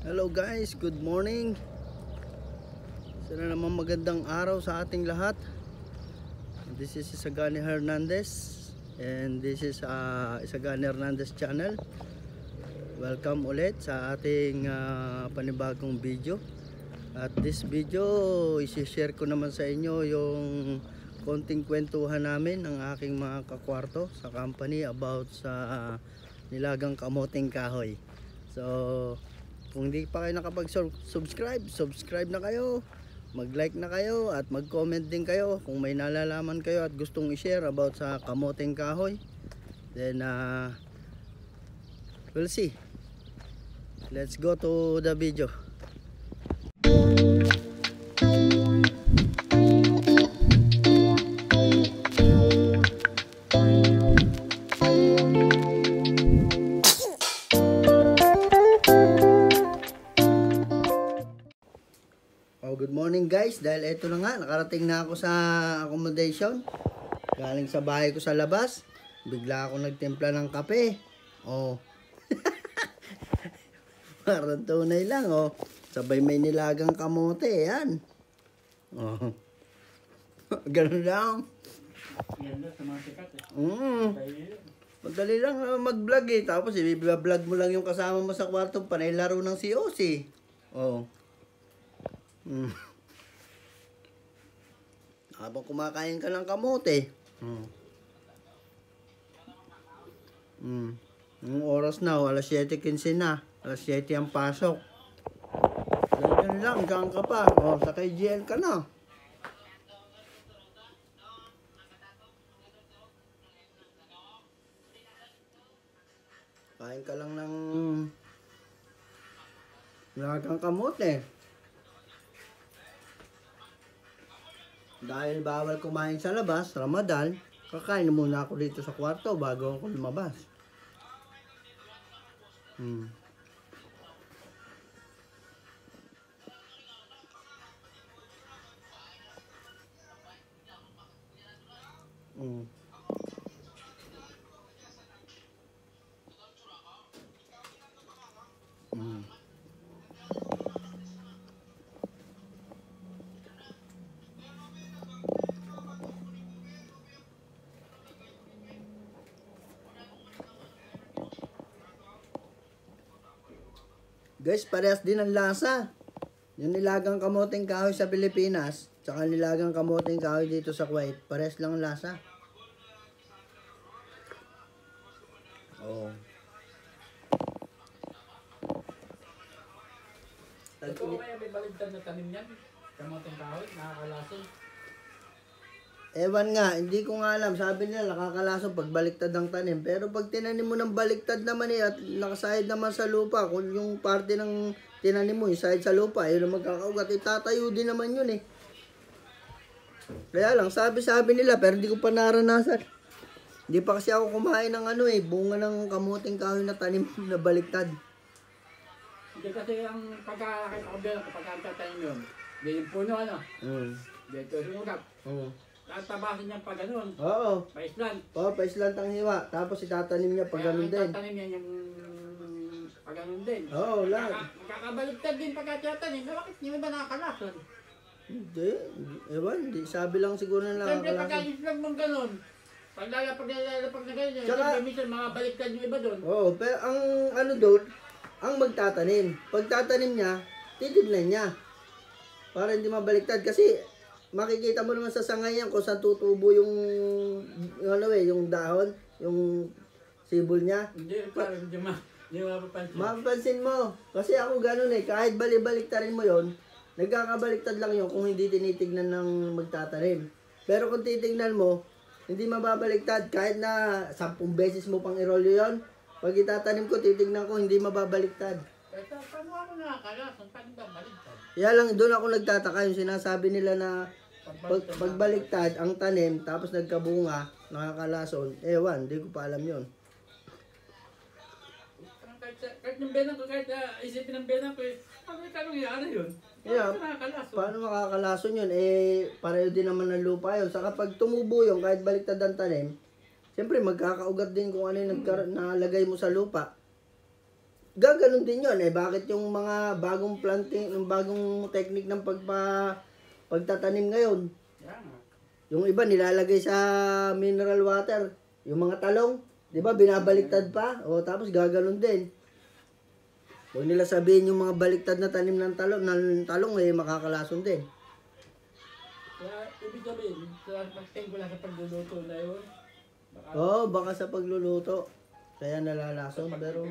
Hello guys, good morning. Sana naman magandang araw sa ating lahat. This is Isagani Hernandez and this is Isagani Hernandez channel. Welcome ulit sa ating panibagong video. At this video, isi-share ko naman sa inyo yung konting kwentuhan namin ng aking mga kakwarto sa company about sa nilagang kamoting kahoy. So kung hindi pa kayo nakapag-subscribe, subscribe na kayo, mag-like na kayo at mag-comment din kayo kung may nalalaman kayo at gustong i-share about sa kamoting kahoy. Then we'll see. Let's go to the video. Good morning guys, dahil eto na nga, nakarating na ako sa accommodation. Galing sa bahay ko sa labas, bigla ako nagtimpla ng kape. Oh. Parang tunay lang, oh. Sabay may nilagang kamote, yan. Oh. Ganun lang. Yan lang sa mga sikat eh. Madali lang mag-vlog eh. Tapos i-vlog mo lang yung kasama mo sa kwarto, panay laro ng COC. Oh. Habang kumakain ka ng kamote. Yung oras na, alas 7:15 na. Alas 7 ang pasok. Ganyan lang, dyan ka pa. O, sa KGL ka na. Kain ka lang ng nilagang kamote. Dahil bawal kumain sa labas, Ramadan, kakain muna ako dito sa kwarto bago ako lumabas. Guys, parehas din ang lasa. Yung nilagang kamoting kahoy sa Pilipinas, tsaka nilagang kamoting kahoy dito sa Kuwait, parehas lang ang lasa. Oh. Totoo kaya may baligtad na tanim yan? Kamoting kahoy, nakakalason. Ewan nga, hindi ko nga alam. Sabi nila nakakalason pag baliktad ang tanim. Pero pag tinanim mo ng baliktad naman at nakasahid naman sa lupa, kung yung parte ng tinanim mo, yung sahid sa lupa, yun ang magkakaugat, itatayo din naman yun eh. Kaya lang, sabi nila, pero hindi ko pa naranasan. Hindi pa kasi ako kumain ng bunga ng kamuting kahoy na tanim na baliktad. Hindi kasi ang pagkakakabila kapag ang tatanim yun, hindi yung puno dito sumugap. Tatabasin niya pag ganun. Oo. Paislan. Oo, paislan ang hiwa. Tapos itatanim niya pag ganun din. Tatanim niya yung pag ganun din. Oo, lahat. Magkakabaligtad din pagkakatanim. Bakit hindi ba nakakalason? Hindi. Ewan, hindi. Sabi lang siguro na Siyempre nakakalason. pagka-islam mong ganun. Pag lalapag na ganyan. Tsaka- Siyempre minsan mga baliktad yung iba doon. Oo, pero ang doon, ang magtatanim. Pag tatanim niya, titignan niya. Para hindi mabaliktad. Kasi makikita mo naman sa sangayan kung saan tutubo yung yung dahon, yung sibol niya. Hindi, parang hindi mapapansin. Mapapansin mo. Kasi ako ganun kahit balibaliktarin mo yon, nagkakabaliktad lang yun kung hindi tinitignan ng magtatanim. Pero kung titignan mo, hindi mababaliktad. Kahit na 10 beses mo pang irolyo yon, pag itatanim ko, titignan ko, hindi mababaliktad. Pero paano ako nakakalason? Paano ba baliktad? Kaya lang, doon ako nagtataka yung sinasabi nila na pagbaliktad ang tanim, tapos nagkabunga, nakakalason. Ewan, hindi ko pa alam yon. Kahit yung benang ko, kahit isipin ng benang ko, ano nangyari yun? Yeah. Paano makakalason yun? Pareho din naman ng lupa yun. Saka pag tumubo yun, kahit baliktad ang tanim, siyempre magkakaugat din kung ano yung nalagay mo sa lupa. gaganon din yun eh. Bakit yung mga bagong planting, yung bagong technique ng pagtatanim ngayon, Yan nga. yung iba nilalagay sa mineral water, yung mga talong, di ba binabaliktad pa? O tapos gaganon din. Huwag nila sabihin yung mga baliktad na tanim ng talong eh makakalason din. Kaya, ibig sabihin, sa pagting ko lang sa pagluluto na yun. Oo, baka sa pagluluto. Kaya nalalason, pero...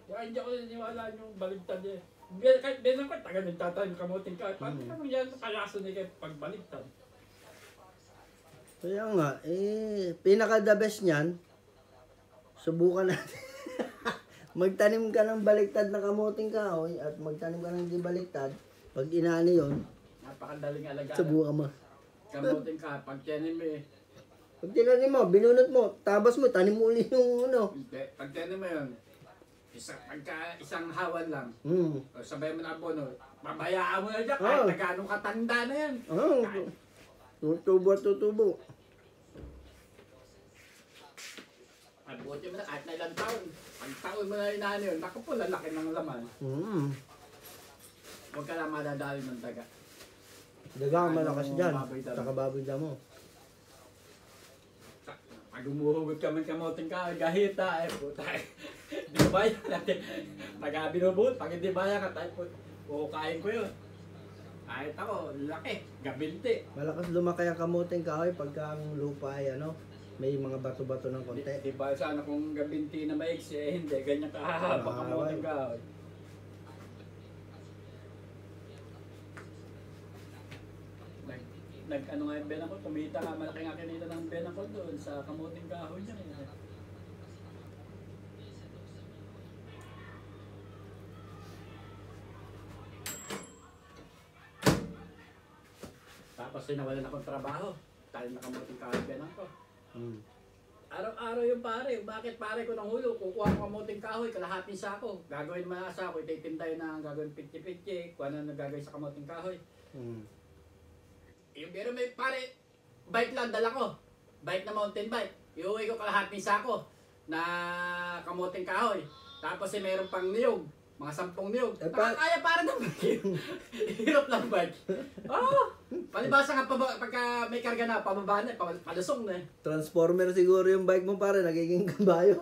Kaya hindi ako naniniwala yung baligtad eh. Kahit din ako, taga nagtatanim kamuting ka. Paano naman yan kalason eh kahit pagbaligtad? Kaya nga, pinaka the best niyan, subukan natin. Magtanim ka ng baliktad na kamuting kahoy at magtanim ka ng di baliktad. Pag inani yon, Napakadaling alagaan. subukan mo. Kamuting ka, pag tiyanin mo eh. Pag tinanim mo, binunot mo, tabas mo, tanim mo uli yung ano. Hindi, pag tiyanin mo yun, isang hawan lang. Hmm. O sabay mo na abono, babayaan mo na dyan kahit na ganong katanda na yan. Tutubo. At buti mo na kahit na ilang taon. Pag taon mo na inano yun, naku po, lalaki ng laman. Huwag ka lang madadali ng daga. Daga ang malakas dyan. Saka baboy damo. Pag umuhugot ka man kamuting ka, gahita eh, puta eh. Di ba yan natin? Pag binubuhot, pag hindi baya ka tayo, kukain ko yun. Kahit ako, laki, gabinti. Malakas lumaki ang kamuting kahoy pagka ang lupa ay ano, may mga bato-bato ng konti. Di ba sana kung gabinti na maiksi, eh hindi, ganyan kahaba kamuting ka. Ano nga yung benang ko, kumita nga, malaki nga kinita ng benang ko doon sa kamuting kahoy niya. Tapos sinawalan akong trabaho, dahil nakamuting kahoy benang ko. Araw-araw yung pare, bakit pare ko ng hulo, kukuha ko kamuting kahoy, kalahating sako. Gagawin naman sa ako, ititinday na gagawin pitchi-pitchi, kung ano nagagawin sa kamuting kahoy. Yung pero may pare, bike lang dala ko. Bike na mountain bike. Iuwi ko kalahating sako na kamuting kahoy. Tapos meron pang niyog. Mga 10 niyog. Nakakaya para ng bike. Hirap lang bike. Palibasa nga pagka may karga na, pababa na, palusong na. Transformer siguro yung bike mo pare, nagiging kabayo.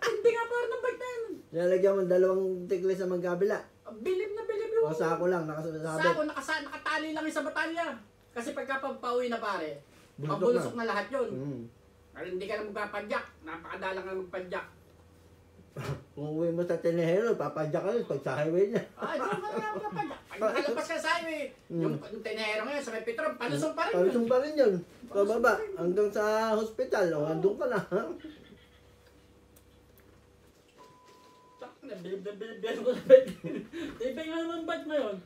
Hindi nga para ng bike na yun. Nalagyan mo dalawang tiklis sa magkabila. Bilib na bilib yung... O sako lang, nakasabit. Sako, nakatali lang yung sa batalya. Kasi pagka pauwi na pare, mabulusok na lahat yun. Kasi hindi ka na magpapadyak. Napakadalang ka na magpadyak. Kung uwi mo sa tinehero, papadyak ka rin pag sa highway niya. Doon ka na magpapadyak. Pag nakalabas ka sa highway, yung tenero ngayon sa may Petron, palusong pa rin yun. Palusong pa rin yun. Pababa, hanggang sa hospital, hanggang ka na. Bilib na bilib yan ko na bike. Ibig nga naman bike na yun.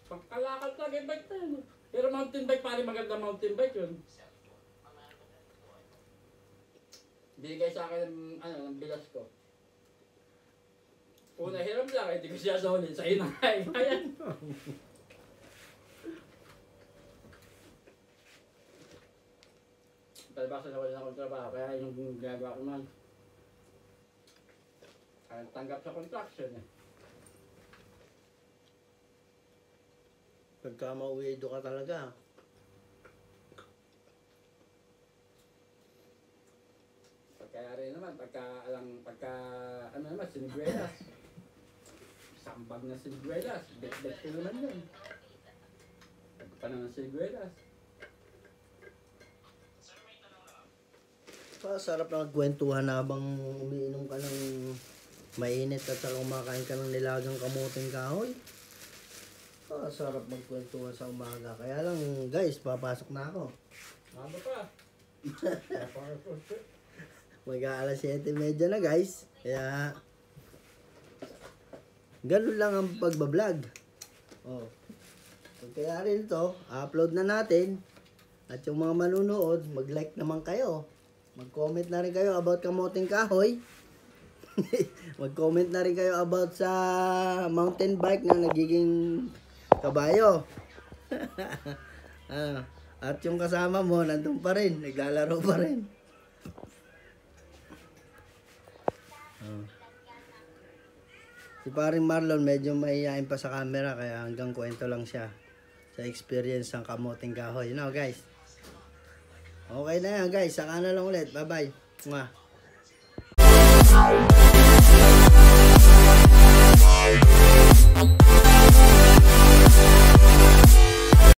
Pagkalakad lagi bike na yun. Pero mountain bike, pare maganda mountain bike yun. Binigay sa akin ng bilas ko. Una hiram lang, hindi ko siya solid. Sa'yo na nga eh. Ayan. Talibasa na wala akong trabaho, kaya yung ginagawa ko man. Tanggap sa contraction eh. Pagka mauwi do ka talaga. Kaya rin naman, pagka ano naman, siniguelas. Sambag na siniguelas. Bet-bet ko naman yun. Pagka naman siniguelas. Sarap na magkwentuhan habang umiinom ka ng mainit at saka kumakain ka ng nilagang kamuting kahoy. Sarap magkwentuhan sa umaga. Kaya lang guys, papasok na ako. Ano pa? Mag-aalas 7:30 na guys. Kaya ganun lang ang pagbablog. Kaya rin to, upload na natin. At yung mga manunood, mag-like naman kayo. Mag-comment na rin kayo about kamuting kahoy. Mag-comment na rin kayo about sa mountain bike na nagiging kabayo. At yung kasama mo, nandun pa rin. Naglalaro pa rin. Oh. Si paring Marlon medyo mahihain pa sa camera kaya hanggang kwento lang siya sa experience ng kamuting kahoy. You know guys. Okay na yan guys. Saka na lang ulit. Bye bye. Mwah.